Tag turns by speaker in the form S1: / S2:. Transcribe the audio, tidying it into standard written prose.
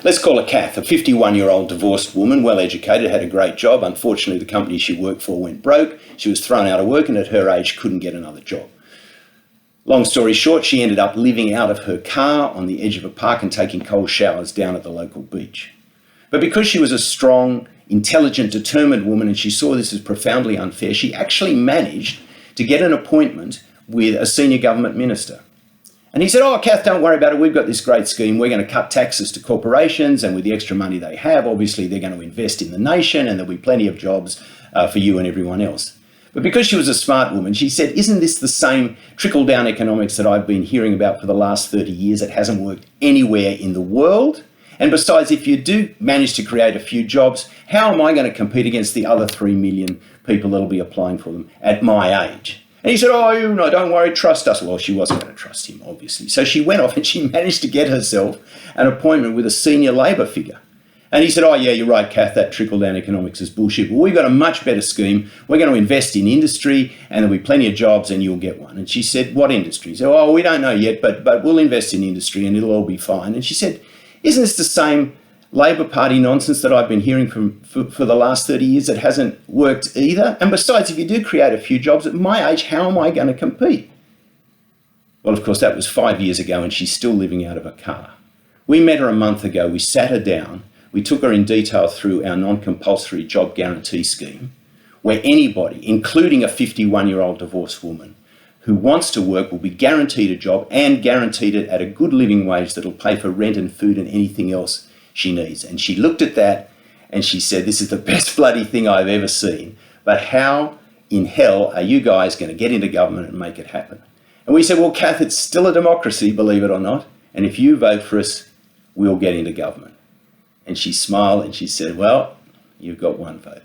S1: Let's call her Kath, a 51-year-old divorced woman, well-educated, had a great job. Unfortunately, the company she worked for went broke. She was thrown out of work and at her age couldn't get another job. Long story short, she ended up living out of her car on the edge of a park and taking cold showers down at the local beach. But because she was a strong, intelligent, determined woman and she saw this as profoundly unfair, she actually managed to get an appointment with a senior government minister. And he said, "Oh, Kath, don't worry about it. We've got this great scheme. We're going to cut taxes to corporations, and with the extra money they have, obviously they're going to invest in the nation and there'll be plenty of jobs for you and everyone else." But because she was a smart woman, she said, "Isn't this the same trickle-down economics that I've been hearing about for the last 30 years? It hasn't worked anywhere in the world. And besides, if you do manage to create a few jobs, how am I going to compete against the other 3 million people that'll be applying for them at my age?" And he said, "Oh, no, don't worry, trust us." Well, she wasn't going to trust him, obviously. So she went off and she managed to get herself an appointment with a senior Labor figure. And he said, "Oh, yeah, you're right, Kath, that trickle-down economics is bullshit. Well, we've got a much better scheme. We're going to invest in industry and there'll be plenty of jobs and you'll get one." And she said, "What industry?" He said, "Oh, we don't know yet, but we'll invest in industry and it'll all be fine." And she said, "Isn't this the same Labor Party nonsense that I've been hearing for the last 30 years that hasn't worked either? And besides, if you do create a few jobs at my age, how am I going to compete?" Well, of course, that was 5 years ago and she's still living out of a car. We met her a month ago. We sat her down. We took her in detail through our non-compulsory job guarantee scheme, where anybody, including a 51-year-old divorced woman, who wants to work will be guaranteed a job and guaranteed it at a good living wage that'll pay for rent and food and anything else she needs. And she looked at that and she said, "This is the best bloody thing I've ever seen. But how in hell are you guys going to get into government and make it happen?" And we said, "Well, Kath, it's still a democracy, believe it or not. And if you vote for us, we'll get into government." And she smiled and she said, "Well, you've got one vote."